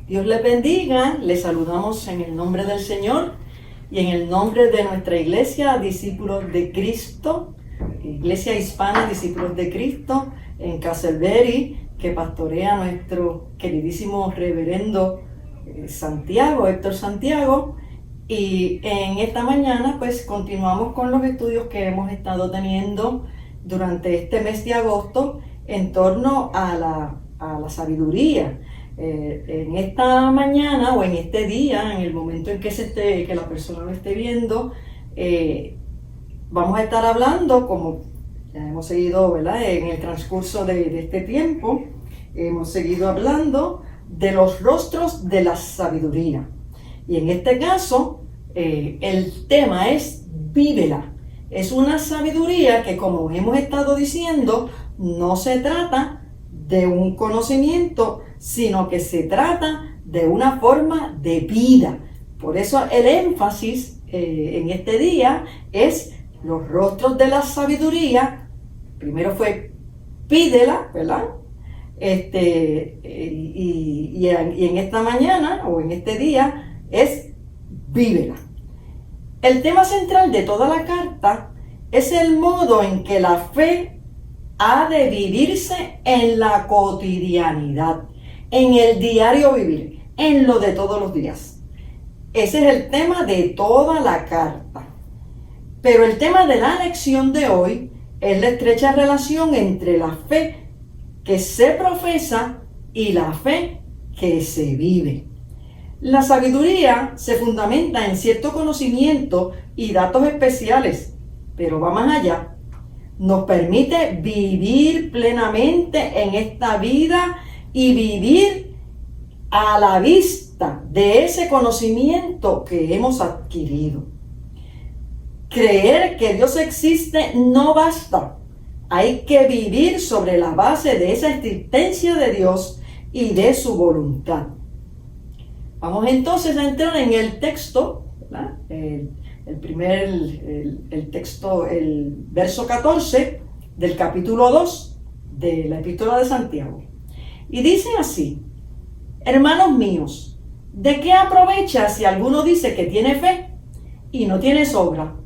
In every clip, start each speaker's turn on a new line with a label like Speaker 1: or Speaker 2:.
Speaker 1: Dios les bendiga, les saludamos en el nombre del Señor y en el nombre de nuestra iglesia, Discípulos de Cristo, Iglesia Hispana, Discípulos de Cristo, en Castleberry, que pastorea nuestro queridísimo reverendo Santiago, Héctor Santiago. Y en esta mañana pues continuamos con los estudios que hemos estado teniendo durante este mes de agosto en torno a la sabiduría. En esta mañana o en este día, en el momento en que la persona lo esté viendo, vamos a estar hablando, como ya hemos seguido, ¿verdad? En el transcurso de este tiempo, hemos seguido hablando de los rostros de la sabiduría. Y en este caso, el tema es vívela. Es una sabiduría que, como hemos estado diciendo, no se trata de un conocimiento, sino que se trata de una forma de vida. Por eso el énfasis en este día es los rostros de la sabiduría. Primero fue pídela, ¿verdad? Y en esta mañana o en este día es vívela. El tema central de toda la carta es el modo en que la fe ha de vivirse en la cotidianidad, en el diario vivir, en lo de todos los días. Ese es el tema de toda la carta. Pero el tema de la lección de hoy es la estrecha relación entre la fe que se profesa y la fe que se vive. La sabiduría se fundamenta en cierto conocimiento y datos especiales, pero va más allá. Nos permite vivir plenamente en esta vida y vivir a la vista de ese conocimiento que hemos adquirido. Creer que Dios existe no basta. Hay que vivir sobre la base de esa existencia de Dios y de su voluntad. Vamos entonces a entrar en el texto, ¿verdad? El texto, el verso 14 del capítulo 2 de la Epístola de Santiago. Y dice así: hermanos míos, ¿de qué aprovecha si alguno dice que tiene fe y no tiene obra?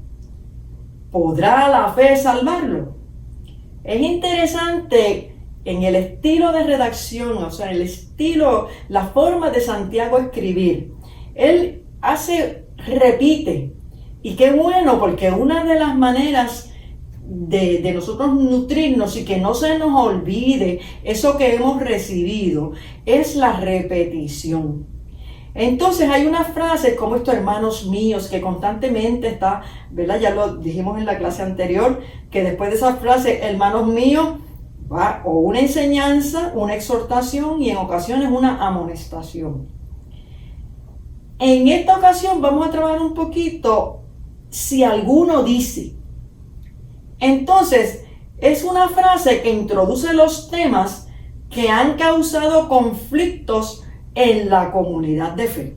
Speaker 1: ¿Podrá la fe salvarlo? Es interesante en el estilo de redacción, o sea, el estilo, la forma de Santiago escribir. Él repite. Y qué bueno, porque una de las maneras de nosotros nutrirnos y que no se nos olvide eso que hemos recibido es la repetición. Entonces hay una frase como esto, hermanos míos, que constantemente está, ¿verdad? Ya lo dijimos en la clase anterior, que después de esa frase, hermanos míos, va o una enseñanza, una exhortación y en ocasiones una amonestación. En esta ocasión vamos a trabajar un poquito si alguno dice. Entonces, es una frase que introduce los temas que han causado conflictos en la comunidad de fe,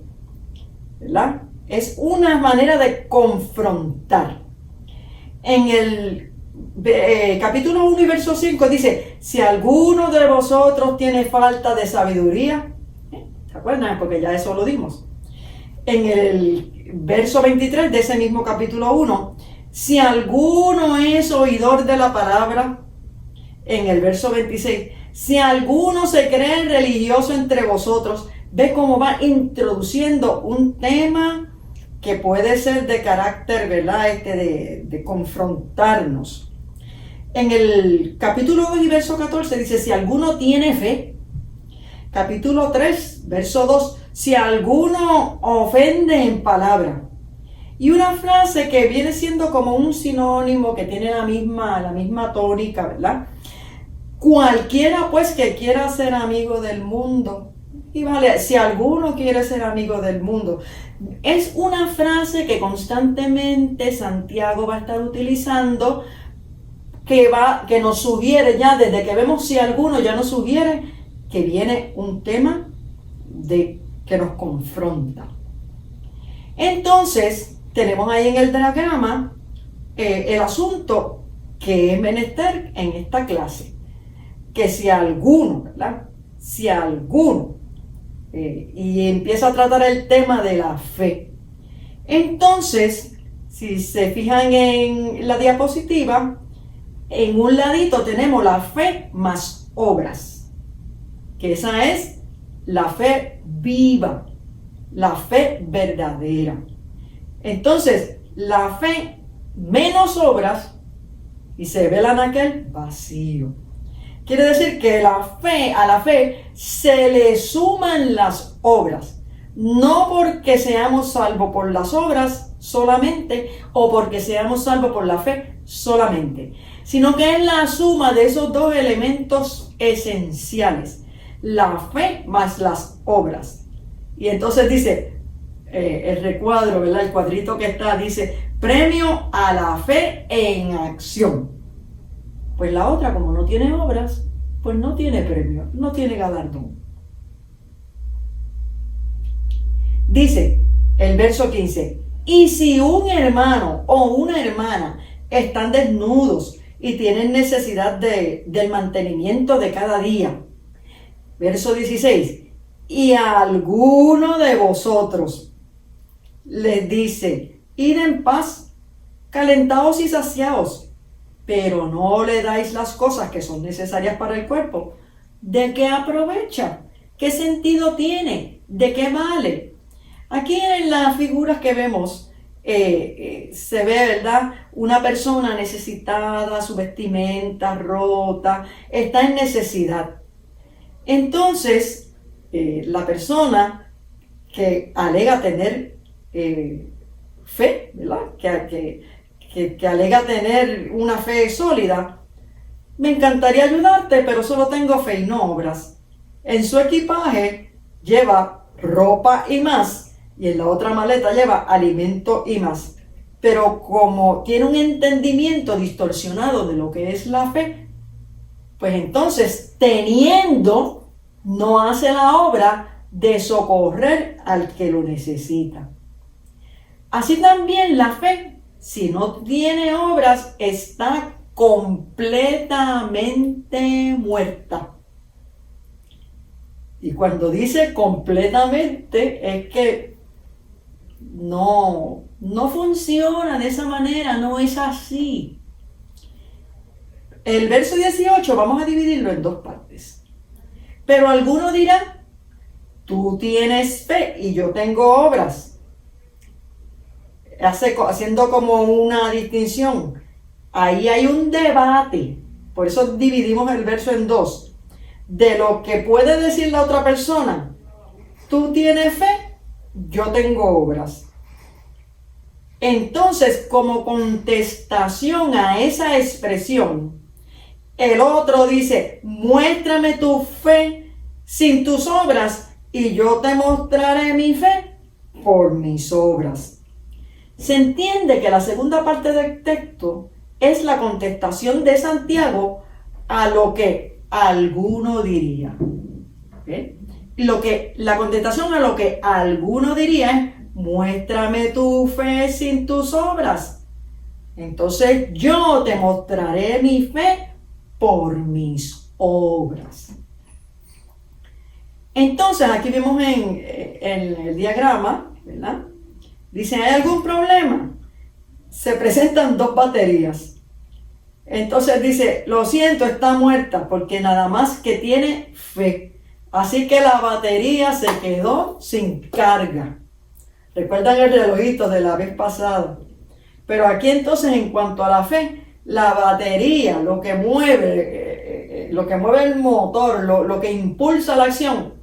Speaker 1: ¿verdad? Es una manera de confrontar. En el capítulo 1 y verso 5 dice: si alguno de vosotros tiene falta de sabiduría, ¿se acuerdan? Porque ya eso lo dimos. En el verso 23 de ese mismo capítulo 1, si alguno es oidor de la palabra. En el verso 26, si alguno se cree religioso entre vosotros. Ve cómo va introduciendo un tema que puede ser de carácter, ¿verdad? De confrontarnos. En el capítulo 2 y verso 14 dice: si alguno tiene fe. Capítulo 3, verso 2, si alguno ofende en palabra. Y una frase que viene siendo como un sinónimo, que tiene la misma tónica, ¿verdad? Cualquiera pues que quiera ser amigo del mundo. Y vale, si alguno quiere ser amigo del mundo. Es una frase que constantemente Santiago va a estar utilizando, que nos sugiere ya, desde que vemos si alguno, ya nos sugiere que viene un tema que nos confronta. Entonces, tenemos ahí en el diagrama el asunto que es menester en esta clase. Que si alguno, ¿verdad? Si alguno y empieza a tratar el tema de la fe. Entonces, si se fijan en la diapositiva, en un ladito tenemos la fe más obras, que esa es la fe viva, la fe verdadera. Entonces, la fe menos obras y se vela en aquel vacío. Quiere decir que a la fe se le suman las obras, no porque seamos salvos por las obras solamente o porque seamos salvos por la fe solamente, sino que es la suma de esos dos elementos esenciales, la fe más las obras. Y entonces dice, el recuadro, ¿verdad? El cuadrito que está, dice, premio a la fe en acción. Pues la otra, como no tiene obras, pues no tiene premio, no tiene galardón. Dice el verso 15, y si un hermano o una hermana están desnudos y tienen necesidad del mantenimiento de cada día. Verso 16, y a alguno de vosotros les dice, id en paz, calentaos y saciaos, pero no le dais las cosas que son necesarias para el cuerpo. ¿De qué aprovecha? ¿Qué sentido tiene? ¿De qué vale? Aquí en las figuras que vemos se ve, ¿verdad? Una persona necesitada, su vestimenta rota, está en necesidad. Entonces, la persona que alega tener fe, ¿verdad? Que alega tener una fe sólida, me encantaría ayudarte, pero solo tengo fe y no obras. En su equipaje lleva ropa y más, y en la otra maleta lleva alimento y más. Pero como tiene un entendimiento distorsionado de lo que es la fe, pues entonces, teniendo, no hace la obra de socorrer al que lo necesita. Así también la fe, si no tiene obras, está completamente muerta. Y cuando dice completamente, es que no funciona de esa manera, no es así. El verso 18 vamos a dividirlo en dos partes. Pero alguno dirá, tú tienes fe y yo tengo obras. Haciendo como una distinción. Ahí hay un debate, por eso dividimos el verso en dos, de lo que puede decir la otra persona. Tú tienes fe, yo tengo obras. Entonces, como contestación a esa expresión, el otro dice, muéstrame tu fe sin tus obras y yo te mostraré mi fe por mis obras. Se entiende que la segunda parte del texto es la contestación de Santiago a lo que alguno diría. ¿Okay? La contestación a lo que alguno diría es, muéstrame tu fe sin tus obras. Entonces yo te mostraré mi fe por mis obras. Entonces aquí vemos en el diagrama, ¿verdad? Dice, ¿hay algún problema? Se presentan dos baterías. Entonces dice, lo siento, está muerta porque nada más que tiene fe. Así que la batería se quedó sin carga. ¿Recuerdan el relojito de la vez pasada? Pero aquí entonces en cuanto a la fe, la batería, lo que mueve el motor, lo que impulsa la acción,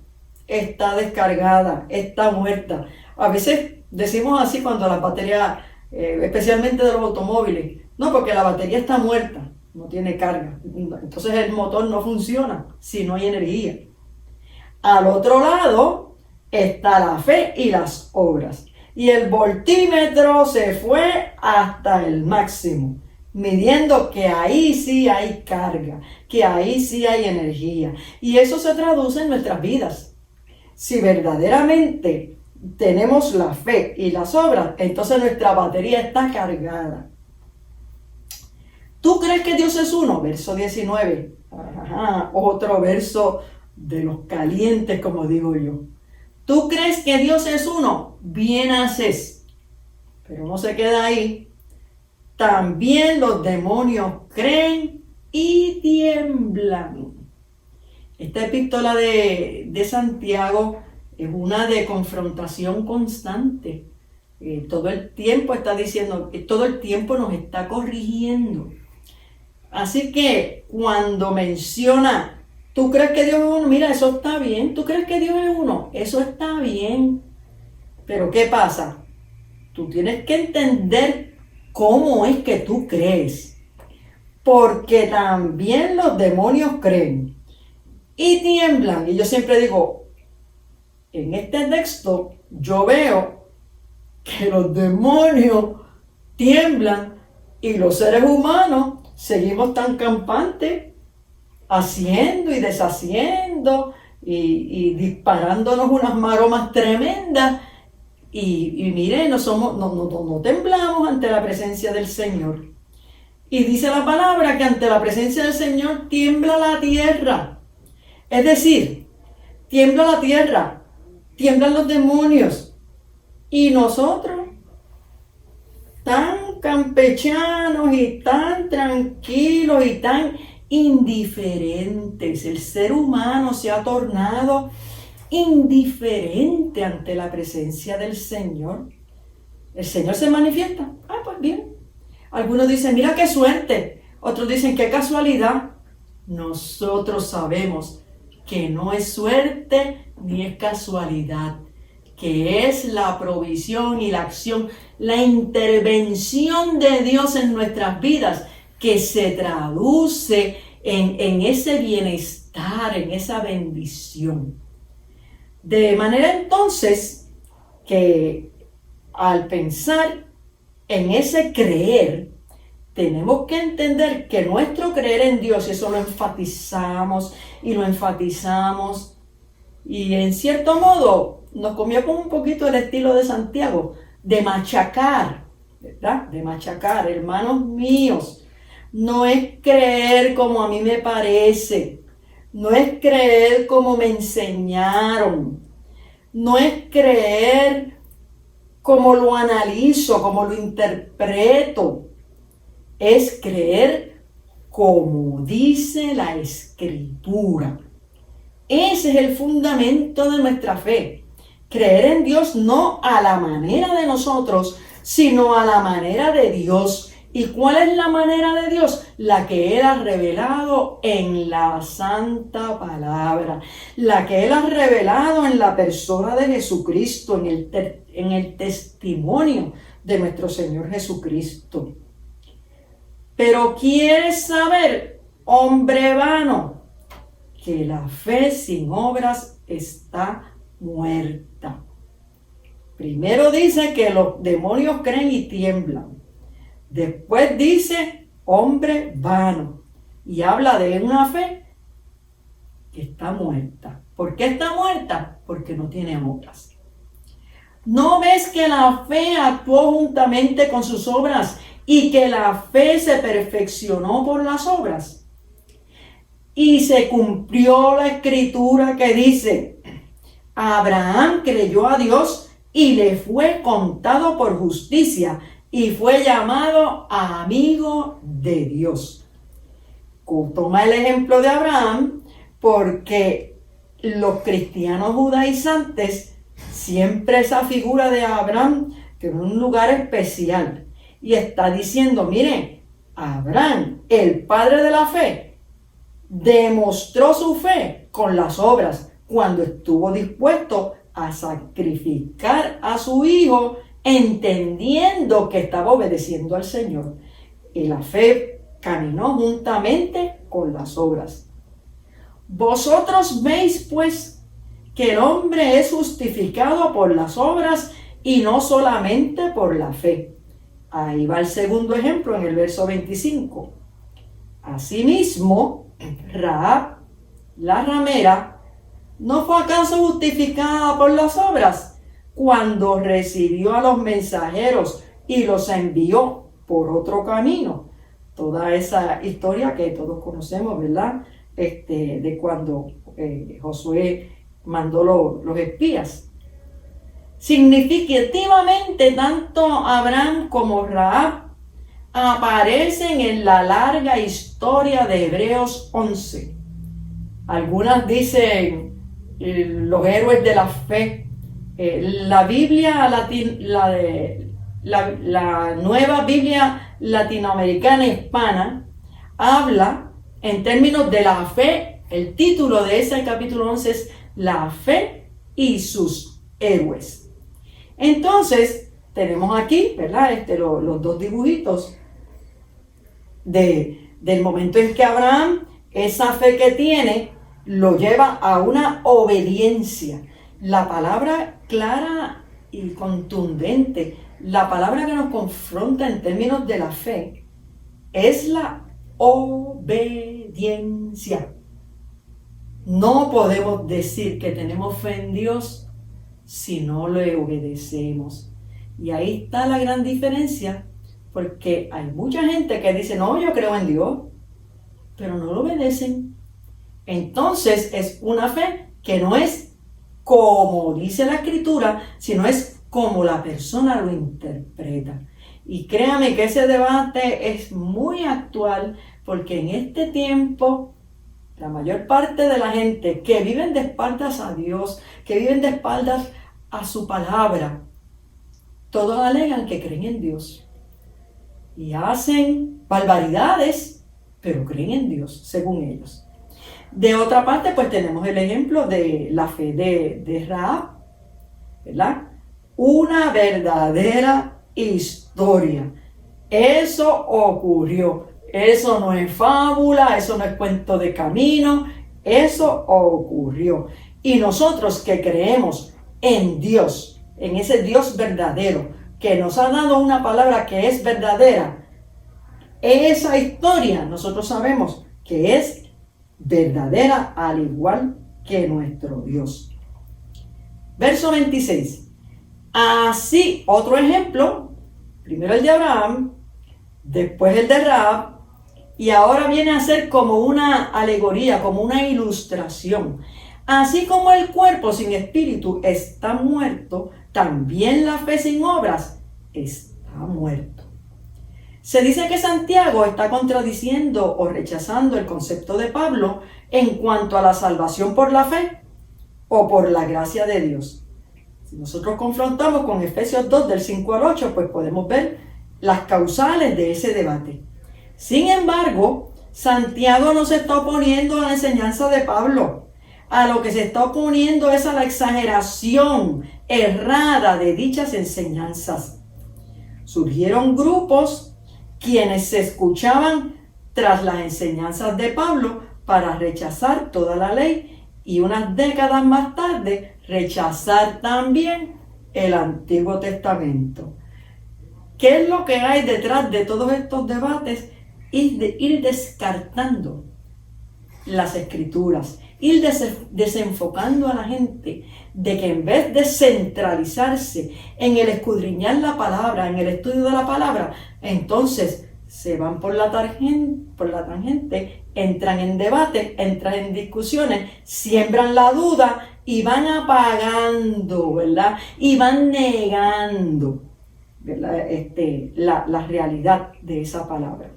Speaker 1: está descargada, está muerta. A veces decimos así cuando las baterías, especialmente de los automóviles, no, porque la batería está muerta, no tiene carga. Entonces el motor no funciona si no hay energía. Al otro lado está la fe y las obras. Y el voltímetro se fue hasta el máximo, midiendo que ahí sí hay carga, que ahí sí hay energía. Y eso se traduce en nuestras vidas. Si verdaderamente tenemos la fe y las obras, entonces nuestra batería está cargada. ¿Tú crees que Dios es uno? Verso 19. Otro verso de los calientes, como digo yo. ¿Tú crees que Dios es uno? Bien haces. Pero no se queda ahí. También los demonios creen y tiemblan. Esta epístola de Santiago es una de confrontación constante. Todo el tiempo está diciendo, todo el tiempo nos está corrigiendo. Así que cuando menciona, ¿tú crees que Dios es uno? Mira, eso está bien. ¿Tú crees que Dios es uno? Eso está bien. Pero ¿qué pasa? Tú tienes que entender cómo es que tú crees. Porque también los demonios creen y tiemblan. Y yo siempre digo, en este texto yo veo que los demonios tiemblan y los seres humanos seguimos tan campantes, haciendo y deshaciendo y disparándonos unas maromas tremendas. Y mire, no temblamos ante la presencia del Señor. Y dice la palabra que ante la presencia del Señor tiembla la tierra. Es decir, tiembla la tierra, tiemblan los demonios. Y nosotros, tan campechanos y tan tranquilos y tan indiferentes. El ser humano se ha tornado indiferente ante la presencia del Señor. El Señor se manifiesta. Ah, pues bien. Algunos dicen, mira qué suerte. Otros dicen, qué casualidad. Nosotros sabemos que no es suerte ni es casualidad, que es la provisión y la acción, la intervención de Dios en nuestras vidas, que se traduce en ese bienestar, en esa bendición. De manera entonces que al pensar en ese creer, tenemos que entender que nuestro creer en Dios, y eso lo enfatizamos y lo enfatizamos, y en cierto modo nos comió con un poquito el estilo de Santiago, de machacar, ¿verdad? De machacar, hermanos míos. No es creer como a mí me parece, no es creer como me enseñaron, no es creer como lo analizo, como lo interpreto, es creer como dice la Escritura. Ese es el fundamento de nuestra fe. Creer en Dios no a la manera de nosotros, sino a la manera de Dios. ¿Y cuál es la manera de Dios? La que Él ha revelado en la Santa Palabra. La que Él ha revelado en la persona de Jesucristo, en el testimonio de nuestro Señor Jesucristo. Pero ¿quieres saber, hombre vano, que la fe sin obras está muerta? Primero dice que los demonios creen y tiemblan. Después dice hombre vano. Y habla de una fe que está muerta. ¿Por qué está muerta? Porque no tiene obras. ¿No ves que la fe actuó juntamente con sus obras y que la fe se perfeccionó por las obras? Y se cumplió la escritura que dice, Abraham creyó a Dios y le fue contado por justicia y fue llamado amigo de Dios. Toma el ejemplo de Abraham porque los cristianos judaizantes siempre esa figura de Abraham tiene un lugar especial y está diciendo, miren, Abraham, el padre de la fe, demostró su fe con las obras cuando estuvo dispuesto a sacrificar a su hijo, entendiendo que estaba obedeciendo al Señor. Y la fe caminó juntamente con las obras. Vosotros veis, pues, que el hombre es justificado por las obras y no solamente por la fe. Ahí va el segundo ejemplo en el verso 25. Asimismo, Rahab, la ramera, ¿no fue acaso justificada por las obras cuando recibió a los mensajeros y los envió por otro camino? Toda esa historia que todos conocemos, ¿verdad? De cuando Josué mandó los espías. Significativamente, tanto Abraham como Rahab aparecen en la larga historia de Hebreos 11. Algunas dicen los héroes de la fe. La Biblia la nueva Biblia latinoamericana hispana habla en términos de la fe. El título de ese capítulo 11 es La fe y sus héroes. Entonces, tenemos aquí, ¿verdad? Los dos dibujitos del momento en que Abraham, esa fe que tiene, lo lleva a una obediencia. La palabra clara y contundente, la palabra que nos confronta en términos de la fe, es la obediencia. No podemos decir que tenemos fe en Dios si no le obedecemos. Y ahí está la gran diferencia, porque hay mucha gente que dice, no, yo creo en Dios, pero no lo obedecen. Entonces es una fe que no es como dice la Escritura, sino es como la persona lo interpreta. Y créame que ese debate es muy actual, porque en este tiempo la mayor parte de la gente que viven de espaldas a Dios, que viven de espaldas a su palabra, todos alegan que creen en Dios y hacen barbaridades, pero creen en Dios, según ellos. De otra parte, pues tenemos el ejemplo de la fe de Rahab, ¿verdad? Una verdadera historia. Eso ocurrió. Eso no es fábula, eso no es cuento de camino, eso ocurrió. Y nosotros que creemos en Dios, en ese Dios verdadero, que nos ha dado una palabra que es verdadera, esa historia nosotros sabemos que es verdadera al igual que nuestro Dios. Verso 26. Así, otro ejemplo, primero el de Abraham, después el de Rahab, y ahora viene a ser como una alegoría, como una ilustración. Así como el cuerpo sin espíritu está muerto, también la fe sin obras está muerto. Se dice que Santiago está contradiciendo o rechazando el concepto de Pablo en cuanto a la salvación por la fe o por la gracia de Dios. Si nosotros confrontamos con Efesios 2 del 5 al 8, pues podemos ver las causales de ese debate. Sin embargo, Santiago no se está oponiendo a la enseñanza de Pablo. A lo que se está oponiendo es a la exageración errada de dichas enseñanzas. Surgieron grupos quienes se escuchaban tras las enseñanzas de Pablo para rechazar toda la ley y unas décadas más tarde rechazar también el Antiguo Testamento. ¿Qué es lo que hay detrás de todos estos debates? Ir descartando las Escrituras, ir desenfocando a la gente de que en vez de centralizarse en el escudriñar la palabra, en el estudio de la palabra, entonces se van por la tangente, entran en debate, entran en discusiones, siembran la duda y van apagando, ¿verdad? Y van negando, ¿verdad? La realidad de esa palabra.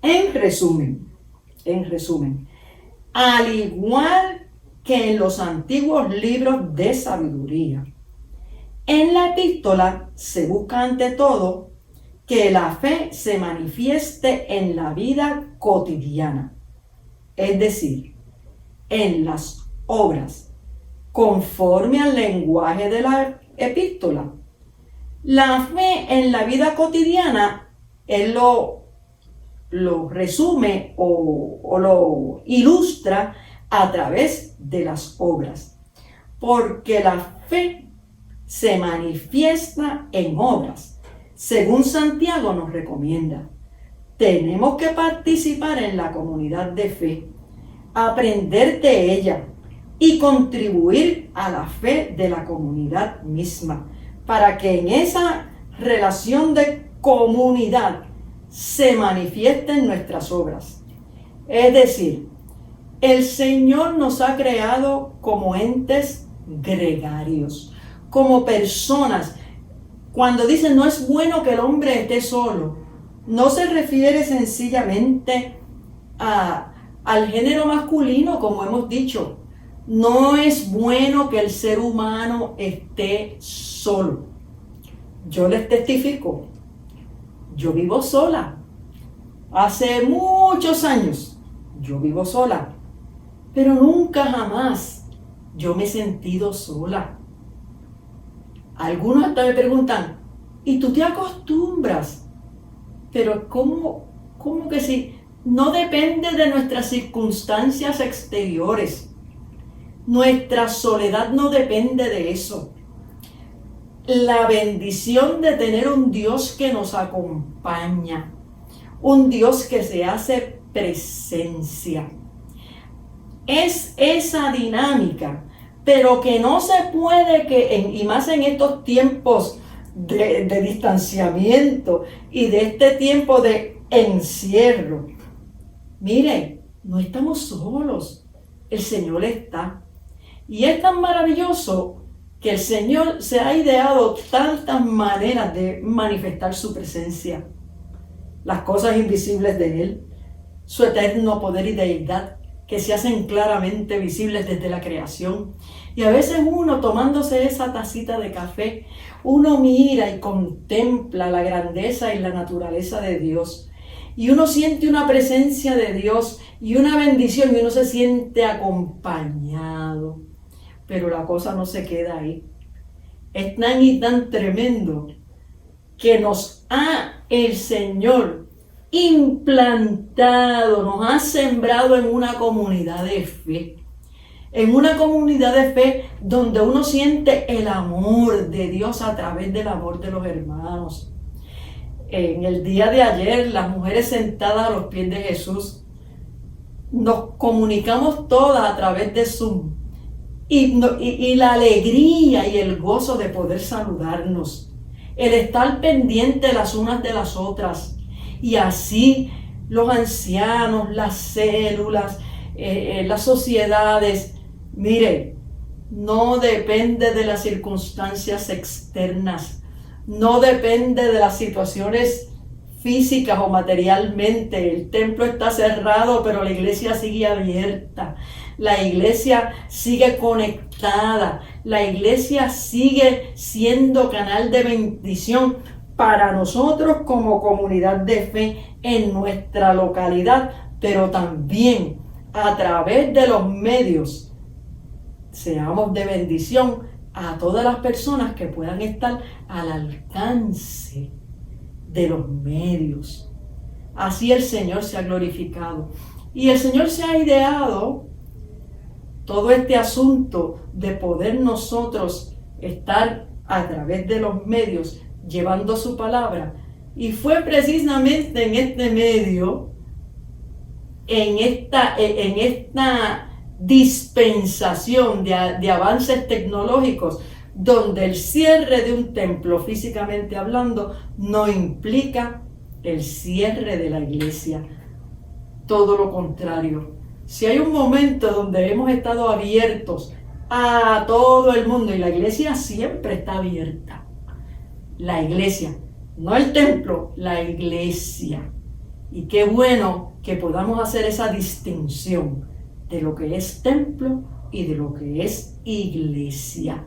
Speaker 1: En resumen, al igual que en los antiguos libros de sabiduría, en la epístola se busca ante todo que la fe se manifieste en la vida cotidiana, es decir, en las obras, conforme al lenguaje de la epístola. La fe en la vida cotidiana él lo resume o lo ilustra a través de las obras, porque la fe se manifiesta en obras, según Santiago nos recomienda. Tenemos que participar en la comunidad de fe, aprender de ella y contribuir a la fe de la comunidad misma, para que en esa relación de comunidad se manifiesten nuestras obras. Es decir, el Señor nos ha creado como entes gregarios, como personas. Cuando dicen no es bueno que el hombre esté solo, no se refiere sencillamente al género masculino, como hemos dicho. No es bueno que el ser humano esté solo. Yo les testifico, yo vivo sola. Hace muchos años yo vivo sola, pero nunca jamás yo me he sentido sola. Algunos hasta me preguntan, ¿y tú te acostumbras? Pero ¿cómo que sí? No depende de nuestras circunstancias exteriores. Nuestra soledad no depende de eso. La bendición de tener un Dios que nos acompaña, un Dios que se hace presencia, es esa dinámica, pero que no se puede, y más en estos tiempos de distanciamiento y de este tiempo de encierro. Mire, no estamos solos, el Señor está. Y es tan maravilloso que el Señor se ha ideado tantas maneras de manifestar su presencia. Las cosas invisibles de Él, su eterno poder y deidad, que se hacen claramente visibles desde la creación. Y a veces uno, tomándose esa tacita de café, uno mira y contempla la grandeza y la naturaleza de Dios. Y uno siente una presencia de Dios y una bendición y uno se siente acompañado. Pero la cosa no se queda ahí. Es tan y tan tremendo que nos ha el Señor implantado, nos ha sembrado en una comunidad de fe. En una comunidad de fe donde uno siente el amor de Dios a través del amor de los hermanos. En el día de ayer, las mujeres sentadas a los pies de Jesús, nos comunicamos todas a través de Zoom. Y la alegría y el gozo de poder saludarnos, el estar pendiente las unas de las otras, y así los ancianos, las células, las sociedades, mire, no depende de las circunstancias externas, no depende de las situaciones físicas o materialmente. El templo está cerrado, pero la iglesia sigue abierta. La iglesia sigue conectada. La iglesia sigue siendo canal de bendición para nosotros como comunidad de fe en nuestra localidad, pero también a través de los medios seamos de bendición a todas las personas que puedan estar al alcance de los medios. Así el Señor se ha glorificado. Y el Señor se ha ideado todo este asunto de poder nosotros estar a través de los medios llevando su palabra. Y fue precisamente en este medio, en esta dispensación de avances tecnológicos, donde el cierre de un templo, físicamente hablando, no implica el cierre de la iglesia. Todo lo contrario. Si hay un momento donde hemos estado abiertos a todo el mundo, y la iglesia siempre está abierta. La iglesia, no el templo, la iglesia. Y qué bueno que podamos hacer esa distinción de lo que es templo y de lo que es iglesia.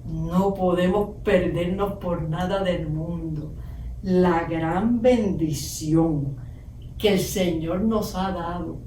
Speaker 1: No podemos perdernos por nada del mundo la gran bendición que el Señor nos ha dado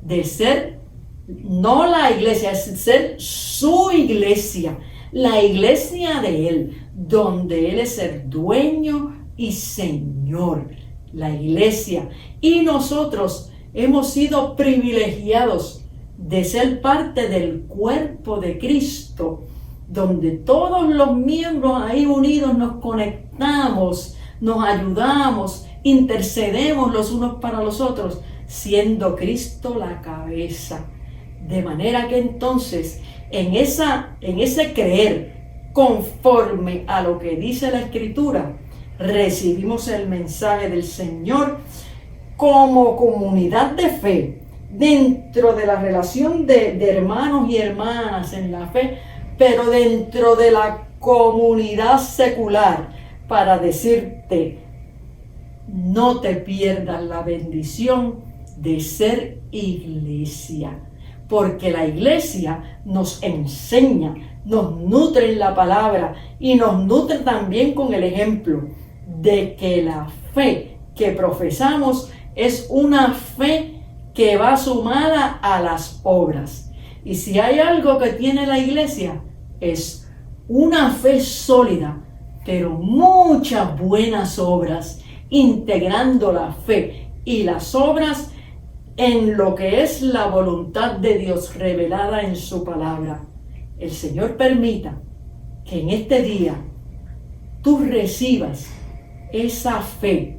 Speaker 1: de ser, no la iglesia, es ser su iglesia, la iglesia de Él, donde Él es el dueño y Señor, la iglesia. Y nosotros hemos sido privilegiados de ser parte del cuerpo de Cristo, donde todos los miembros ahí unidos nos conectamos, nos ayudamos, intercedemos los unos para los otros, siendo Cristo la cabeza. De manera que entonces, en ese creer conforme a lo que dice la Escritura, recibimos el mensaje del Señor como comunidad de fe, dentro de la relación de hermanos y hermanas en la fe, pero dentro de la comunidad secular, para decirte, no te pierdas la bendición de ser iglesia, porque la iglesia nos enseña, nos nutre en la palabra y nos nutre también con el ejemplo de que la fe que profesamos es una fe que va sumada a las obras. Y si hay algo que tiene la iglesia, es una fe sólida, pero muchas buenas obras, integrando la fe y las obras en lo que es la voluntad de Dios revelada en su palabra. El Señor permita que en este día tú recibas esa fe,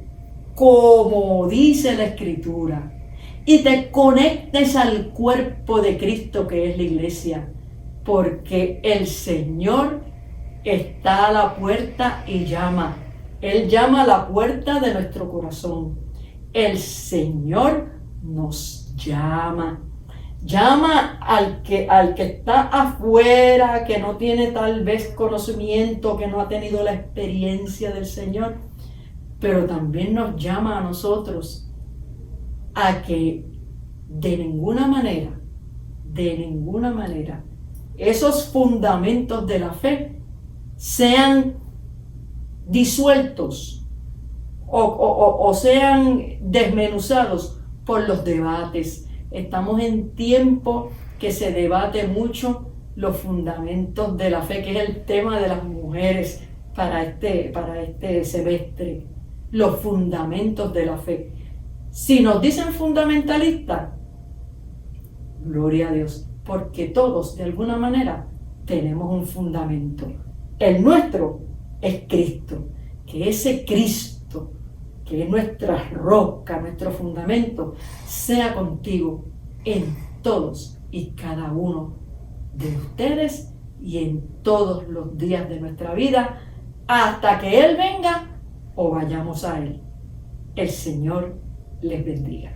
Speaker 1: como dice la Escritura, y te conectes al cuerpo de Cristo que es la iglesia, porque el Señor está a la puerta y llama. Él llama a la puerta de nuestro corazón. El Señor nos llama. Llama al que está afuera, que no tiene tal vez conocimiento, que no ha tenido la experiencia del Señor, pero también nos llama a nosotros a que de ninguna manera, esos fundamentos de la fe sean disueltos o sean desmenuzados por los debates. Estamos en tiempo que se debate mucho los fundamentos de la fe, que es el tema de las mujeres para este semestre. Los fundamentos de la fe. Si nos dicen fundamentalistas, gloria a Dios, porque todos de alguna manera tenemos un fundamento. El nuestro es Cristo, que ese Cristo, que es nuestra roca, nuestro fundamento, sea contigo en todos y cada uno de ustedes y en todos los días de nuestra vida, hasta que Él venga o vayamos a Él. El Señor les bendiga.